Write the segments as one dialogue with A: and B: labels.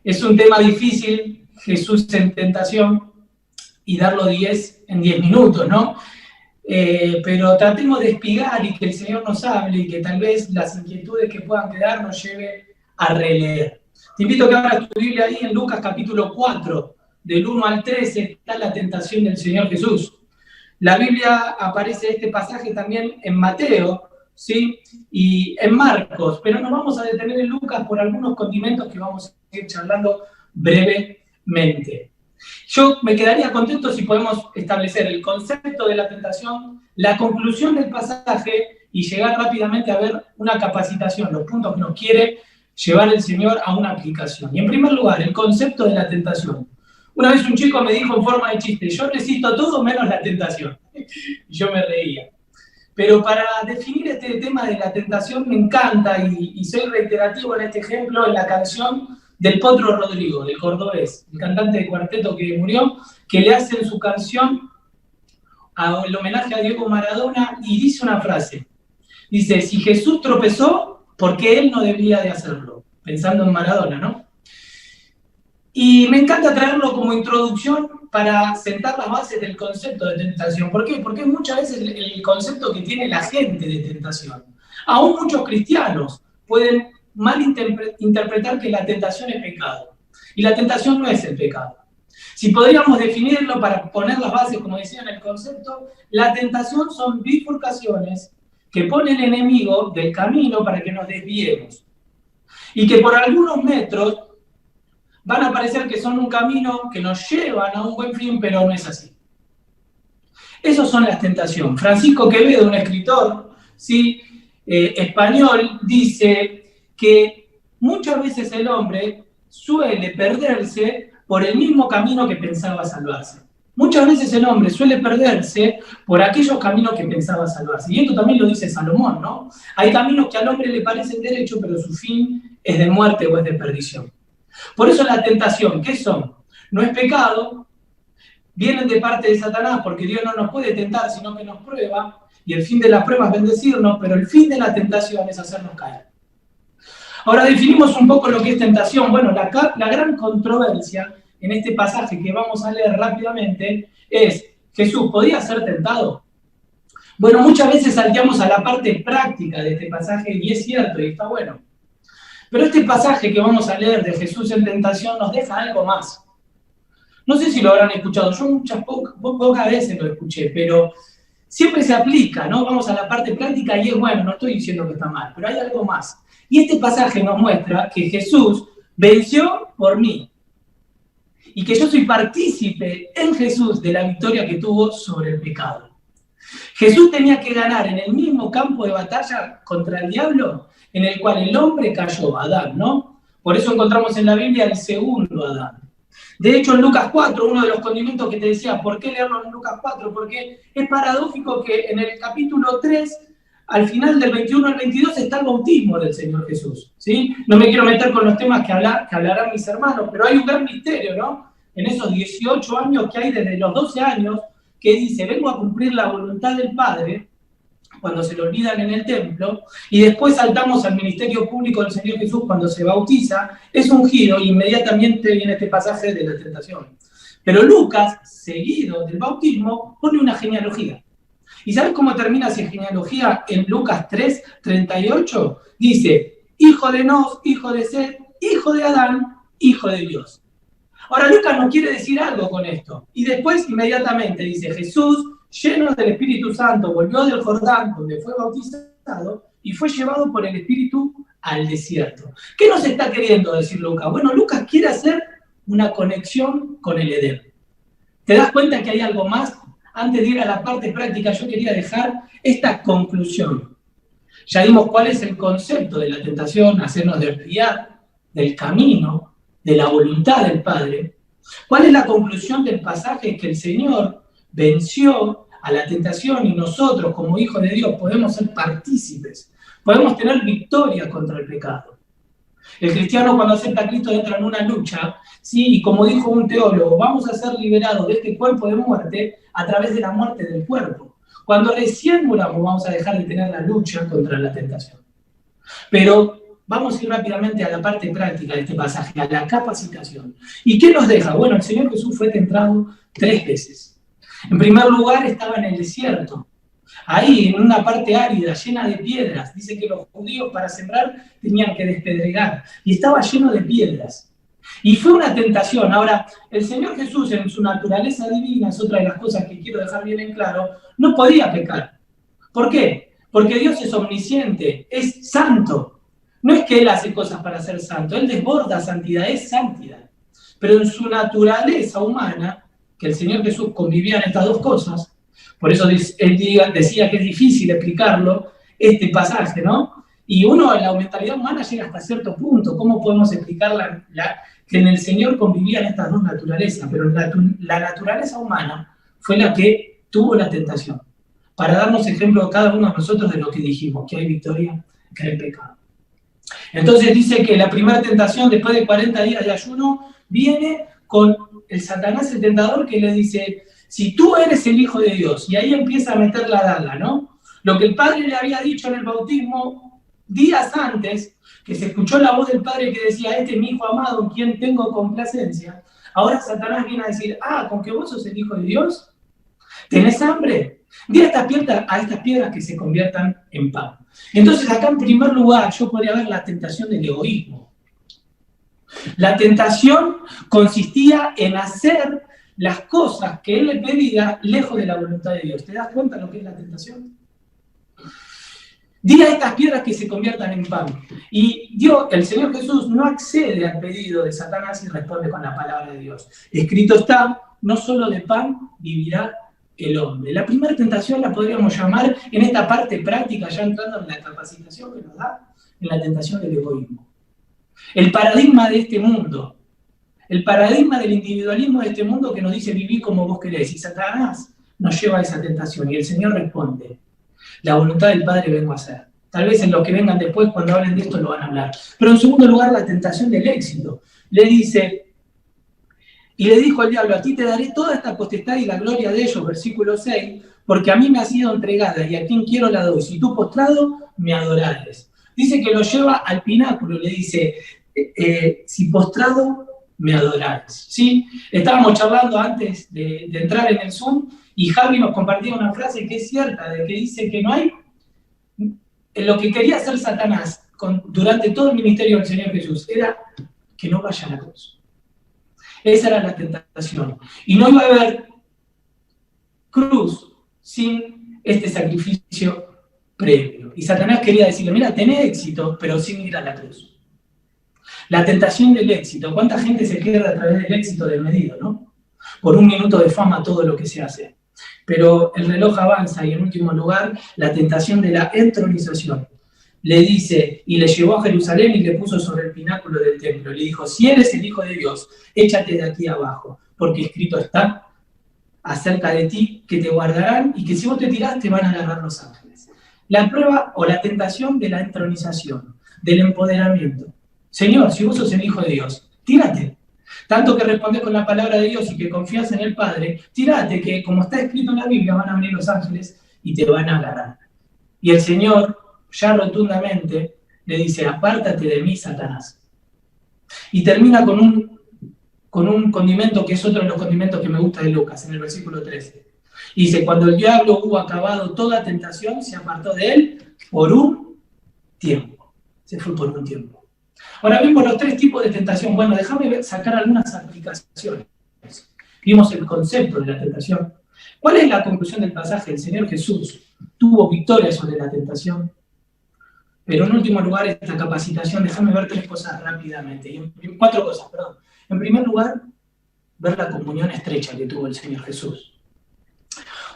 A: Es un tema difícil, Jesús en tentación, y darlo en 10 minutos, ¿no? Pero tratemos de espigar y que el Señor nos hable y que tal vez las inquietudes que puedan quedar nos lleve a releer. Te invito a que abras tu Biblia ahí en Lucas capítulo 4, del 1 al 13, está la tentación del Señor Jesús. La Biblia aparece este pasaje también en Mateo, ¿sí? Y en Marcos, pero nos vamos a detener en Lucas por algunos condimentos que vamos a ir charlando brevemente. Yo me quedaría contento si podemos establecer el concepto de la tentación, la conclusión del pasaje y llegar rápidamente a ver una capacitación, los puntos que nos quiere llevar el Señor a una aplicación. Y en primer lugar, el concepto de la tentación. Una vez un chico me dijo en forma de chiste, yo resisto todo menos la tentación. Y yo me reía. Pero para definir este tema de la tentación me encanta, y soy reiterativo en este ejemplo, en la canción del Potro Rodrigo, del cordobés, el cantante de cuarteto que murió, que le hacen su canción el homenaje a Diego Maradona y dice una frase. Dice, si Jesús tropezó, ¿por qué él no debía de hacerlo? Pensando en Maradona, ¿no? Y me encanta traerlo como introducción para sentar las bases del concepto de tentación. ¿Por qué? Porque es muchas veces el concepto que tiene la gente de tentación. Aún muchos cristianos pueden malinterpretar que la tentación es pecado. Y la tentación no es el pecado. Si podríamos definirlo para poner las bases, como decía en el concepto, la tentación son bifurcaciones que pone el enemigo del camino para que nos desviemos. Y que por algunos metros van a parecer que son un camino que nos llevan a un buen fin, pero no es así. Esas son las tentaciones. Francisco Quevedo, un escritor, ¿sí? Español, dice que muchas veces el hombre suele perderse por el mismo camino que pensaba salvarse. Muchas veces el hombre suele perderse por aquellos caminos que pensaba salvarse. Y esto también lo dice Salomón, ¿no? Hay caminos que al hombre le parecen derechos, pero su fin es de muerte o es de perdición. Por eso la tentación, ¿qué son? No es pecado, vienen de parte de Satanás, porque Dios no nos puede tentar, sino que nos prueba, y el fin de la prueba es bendecirnos, pero el fin de la tentación es hacernos caer. Ahora definimos un poco lo que es tentación. Bueno, la gran controversia en este pasaje que vamos a leer rápidamente es, ¿Jesús podía ser tentado? Bueno, muchas veces salteamos a la parte práctica de este pasaje, y es cierto, y está bueno. Pero este pasaje que vamos a leer de Jesús en tentación nos deja algo más. No sé si lo habrán escuchado, yo pocas veces lo escuché, pero siempre se aplica, ¿no? Vamos a la parte práctica y es bueno, no estoy diciendo que está mal, pero hay algo más. Y este pasaje nos muestra que Jesús venció por mí y que yo soy partícipe en Jesús de la victoria que tuvo sobre el pecado. Jesús tenía que ganar en el mismo campo de batalla contra el diablo en el cual el hombre cayó, Adán, ¿no? Por eso encontramos en la Biblia el segundo Adán. De hecho, en Lucas 4, uno de los condimentos que te decía, ¿por qué leerlo en Lucas 4? Porque es paradójico que en el capítulo 3, al final del 21 al 22, está el bautismo del Señor Jesús, ¿sí? No me quiero meter con los temas que hablarán mis hermanos, pero hay un gran misterio, ¿no? En esos 18 años que hay desde los 12 años, que dice, vengo a cumplir la voluntad del Padre, cuando se lo olvidan en el templo, y después saltamos al ministerio público del Señor Jesús cuando se bautiza, es un giro y inmediatamente viene este pasaje de la tentación. Pero Lucas, seguido del bautismo, pone una genealogía. ¿Y sabes cómo termina esa genealogía en Lucas 3, 38? Dice, hijo de Nos, hijo de Set, hijo de Adán, hijo de Dios. Ahora Lucas nos quiere decir algo con esto. Y después inmediatamente dice, Jesús, lleno del Espíritu Santo, volvió del Jordán, donde fue bautizado, y fue llevado por el Espíritu al desierto. ¿Qué nos está queriendo decir Lucas? Bueno, Lucas quiere hacer una conexión con el Edén. ¿Te das cuenta que hay algo más? Antes de ir a la parte práctica, yo quería dejar esta conclusión. Ya vimos cuál es el concepto de la tentación, hacernos desviar del camino, de la voluntad del Padre. ¿Cuál es la conclusión del pasaje? Que el Señor venció a la tentación y nosotros, como hijos de Dios, podemos ser partícipes, podemos tener victoria contra el pecado. El cristiano, cuando acepta a Cristo, entra en una lucha, ¿sí? Y como dijo un teólogo, vamos a ser liberados de este cuerpo de muerte a través de la muerte del cuerpo. Cuando recién muramos, vamos a dejar de tener la lucha contra la tentación. Pero Vamos a ir rápidamente a la parte práctica de este pasaje, a la capacitación. ¿Y qué nos deja? Bueno, el Señor Jesús fue tentado 3 veces. En primer lugar, estaba en el desierto. Ahí, en una parte árida, llena de piedras. Dice que los judíos para sembrar tenían que despedregar. Y estaba lleno de piedras. Y fue una tentación. Ahora, el Señor Jesús, en su naturaleza divina, es otra de las cosas que quiero dejar bien en claro, no podía pecar. ¿Por qué? Porque Dios es omnisciente, es santo. No es que Él hace cosas para ser santo, Él desborda santidad, es santidad. Pero en su naturaleza humana, que el Señor Jesús convivía en estas 2 cosas, por eso Él decía que es difícil explicarlo, este pasaje, ¿no? Y uno en la mentalidad humana llega hasta cierto punto. ¿Cómo podemos explicar que en el Señor convivían estas 2 naturalezas? Pero la naturaleza humana fue la que tuvo la tentación. Para darnos ejemplo a cada uno de nosotros de lo que dijimos, que hay victoria, que hay pecado. Entonces dice que la primera tentación, después de 40 días de ayuno, viene con el Satanás, el tentador, que le dice, si tú eres el Hijo de Dios, y ahí empieza a meter la daga, ¿no? Lo que el Padre le había dicho en el bautismo días antes, que se escuchó la voz del Padre que decía, este es mi Hijo amado, en quien tengo complacencia. Ahora Satanás viene a decir, ¿con que vos sos el Hijo de Dios? ¿Tenés hambre? Di a estas piedras que se conviertan en pan. Entonces acá en primer lugar yo podría ver la tentación del egoísmo. La tentación consistía en hacer las cosas que Él le pedía lejos de la voluntad de Dios. ¿Te das cuenta de lo que es la tentación? Di a estas piedras que se conviertan en pan. Y Dios, el Señor Jesús, no accede al pedido de Satanás y responde con la palabra de Dios. Escrito está, no solo de pan vivirá el hombre. La primera tentación la podríamos llamar, en esta parte práctica, ya entrando en la capacitación que nos da, en la tentación del egoísmo. El paradigma de este mundo, el paradigma del individualismo de este mundo que nos dice vivir como vos querés. Y Satanás nos lleva a esa tentación y el Señor responde, la voluntad del Padre vengo a hacer. Tal vez en los que vengan después, cuando hablen de esto, lo van a hablar. Pero en segundo lugar, la tentación del éxito. Le dice, y le dijo al diablo, a ti te daré toda esta potestad y la gloria de ellos, versículo 6, porque a mí me ha sido entregada y a quien quiero la doy. Si tú postrado, me adorares. Dice que lo lleva al pináculo, le dice, si postrado, me adorares. ¿Sí? Estábamos charlando antes de entrar en el Zoom y Javi nos compartía una frase que es cierta, de que dice que no hay, lo que quería hacer Satanás durante todo el ministerio del Señor Jesús era que no vaya a la cruz. Esa era la tentación. Y no iba a haber cruz sin este sacrificio previo. Y Satanás quería decirle, mira, tenés éxito, pero sin ir a la cruz. La tentación del éxito. ¿Cuánta gente se pierde a través del éxito desmedido, no? Por un minuto de fama todo lo que se hace. Pero el reloj avanza y en último lugar, la tentación de la entronización. Le dice, y le llevó a Jerusalén y le puso sobre el pináculo del templo. Le dijo, si eres el Hijo de Dios, échate de aquí abajo, porque escrito está acerca de ti que te guardarán y que si vos te tirás te van a agarrar los ángeles. La prueba o la tentación de la entronización, del empoderamiento. Señor, si vos sos el Hijo de Dios, tírate. Tanto que respondes con la palabra de Dios y que confías en el Padre, tírate, que como está escrito en la Biblia, van a venir los ángeles y te van a agarrar. Y el Señor, ya rotundamente, le dice, apártate de mí, Satanás. Y termina con un condimento que es otro de los condimentos que me gusta de Lucas, en el versículo 13. Y dice, cuando el diablo hubo acabado toda tentación, se apartó de él por un tiempo. Se fue por un tiempo. Ahora vimos los 3 tipos de tentación. Bueno, déjame sacar algunas aplicaciones. Vimos el concepto de la tentación. ¿Cuál es la conclusión del pasaje? El Señor Jesús tuvo victoria sobre la tentación. Pero en último lugar, esta capacitación, déjame ver 3 cosas rápidamente. 4 cosas, perdón. En primer lugar, ver la comunión estrecha que tuvo el Señor Jesús.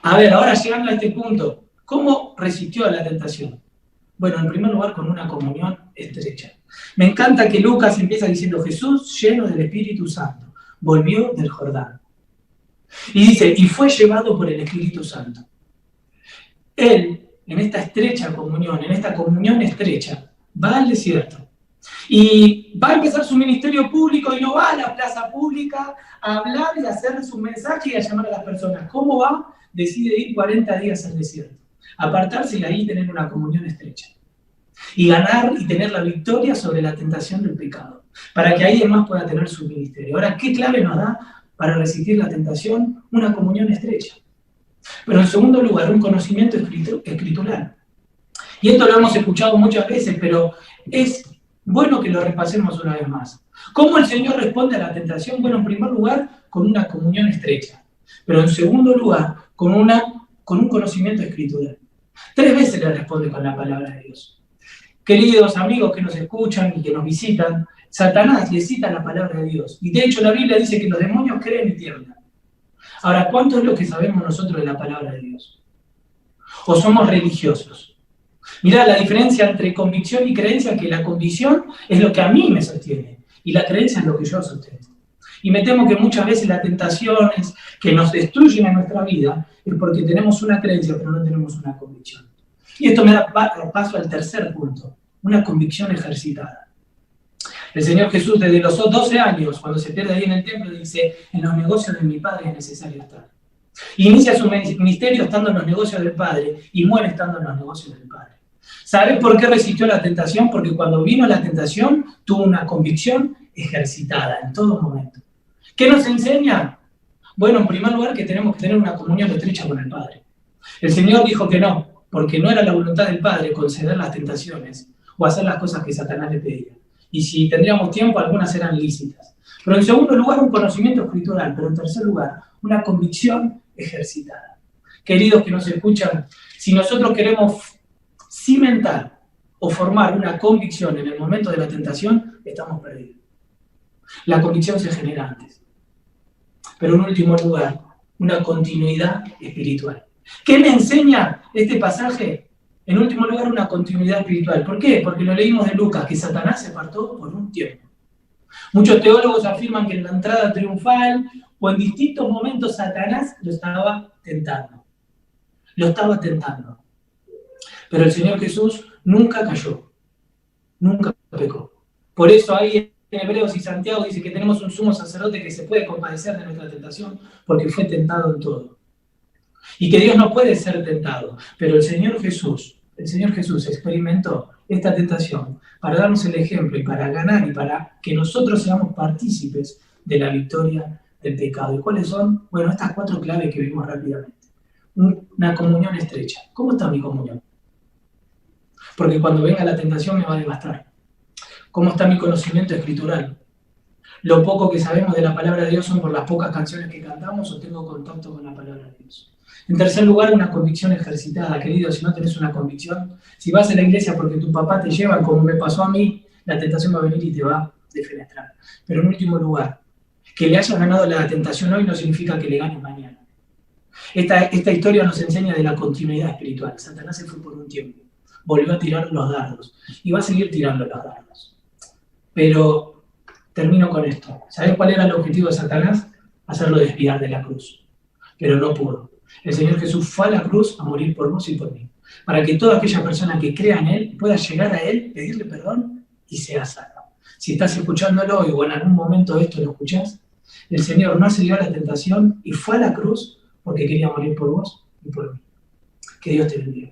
A: A ver, ahora llegando a este punto, ¿cómo resistió a la tentación? Bueno, en primer lugar, con una comunión estrecha. Me encanta que Lucas empieza diciendo, Jesús, lleno del Espíritu Santo, volvió del Jordán. Y dice, y fue llevado por el Espíritu Santo. Él, en esta estrecha comunión, en esta comunión estrecha, va al desierto. Y va a empezar su ministerio público y no va a la plaza pública a hablar y a hacer su mensaje y a llamar a las personas. ¿Cómo va? Decide ir 40 días al desierto. Apartarse y ahí tener una comunión estrecha. y ganar y tener la victoria sobre la tentación del pecado, para que alguien más pueda tener su ministerio. Ahora, ¿qué clave nos da para resistir la tentación? Una comunión estrecha. Pero en segundo lugar, un conocimiento escritural. Y esto lo hemos escuchado muchas veces, pero es bueno que lo repasemos una vez más. ¿Cómo el Señor responde a la tentación? Bueno, en primer lugar, con una comunión estrecha. Pero en segundo lugar, con un conocimiento escritural. 3 veces le responde con la palabra de Dios. Queridos amigos que nos escuchan y que nos visitan, Satanás le cita la palabra de Dios. Y de hecho la Biblia dice que los demonios creen y tiemblan. Ahora, ¿cuánto es lo que sabemos nosotros de la palabra de Dios? ¿O somos religiosos? Mirá la diferencia entre convicción y creencia, que la convicción es lo que a mí me sostiene y la creencia es lo que yo sostengo. Y me temo que muchas veces las tentaciones que nos destruyen en nuestra vida es porque tenemos una creencia pero no tenemos una convicción. Y esto me da paso al tercer punto, una convicción ejercitada. El Señor Jesús desde los 12 años, cuando se pierde ahí en el templo, dice, en los negocios de mi Padre es necesario estar. Inicia su ministerio estando en los negocios del Padre y muere estando en los negocios del Padre. ¿Sabes por qué resistió la tentación? Porque cuando vino la tentación tuvo una convicción ejercitada en todo momento. ¿Qué nos enseña? Bueno, en primer lugar que tenemos que tener una comunión estrecha con el Padre. El Señor dijo que no, porque no era la voluntad del Padre conceder las tentaciones o hacer las cosas que Satanás le pedía. Y si tendríamos tiempo, algunas eran lícitas. Pero en segundo lugar, un conocimiento escritural. Pero en tercer lugar, una convicción ejercitada. Queridos que nos escuchan, si nosotros queremos cimentar o formar una convicción en el momento de la tentación, estamos perdidos. La convicción se genera antes. Pero en último lugar, una continuidad espiritual. ¿Qué me enseña este pasaje? En último lugar, una continuidad espiritual. ¿Por qué? Porque lo leímos de Lucas, que Satanás se apartó por un tiempo. Muchos teólogos afirman que en la entrada triunfal o en distintos momentos Satanás lo estaba tentando. Lo estaba tentando. Pero el Señor Jesús nunca cayó. Nunca pecó. Por eso ahí en Hebreos y Santiago dice que tenemos un sumo sacerdote que se puede compadecer de nuestra tentación porque fue tentado en todo. Y que Dios no puede ser tentado, pero el Señor Jesús experimentó esta tentación para darnos el ejemplo y para ganar y para que nosotros seamos partícipes de la victoria del pecado. ¿Y cuáles son? Bueno, estas 4 claves que vimos rápidamente. Una comunión estrecha. ¿Cómo está mi comunión? Porque cuando venga la tentación me va a devastar. ¿Cómo está mi conocimiento escritural? Lo poco que sabemos de la palabra de Dios son por las pocas canciones que cantamos o tengo contacto con la palabra de Dios. En tercer lugar, una convicción ejercitada. Querido, si no tenés una convicción, si vas a la iglesia porque tu papá te lleva, como me pasó a mí, la tentación va a venir y te va a defenestrar. Pero en último lugar, que le hayas ganado la tentación hoy no significa que le ganes mañana. Esta historia nos enseña de la continuidad espiritual. Satanás se fue por un tiempo, volvió a tirar los dardos y va a seguir tirando los dardos. Pero termino con esto. ¿Sabés cuál era el objetivo de Satanás? Hacerlo desviar de la cruz. Pero no pudo. El Señor Jesús fue a la cruz a morir por vos y por mí. Para que toda aquella persona que crea en Él pueda llegar a Él, pedirle perdón y sea salvo. Si estás escuchándolo hoy o en algún momento de esto lo escuchás, el Señor no cedió a la tentación y fue a la cruz porque quería morir por vos y por mí. Que Dios te bendiga.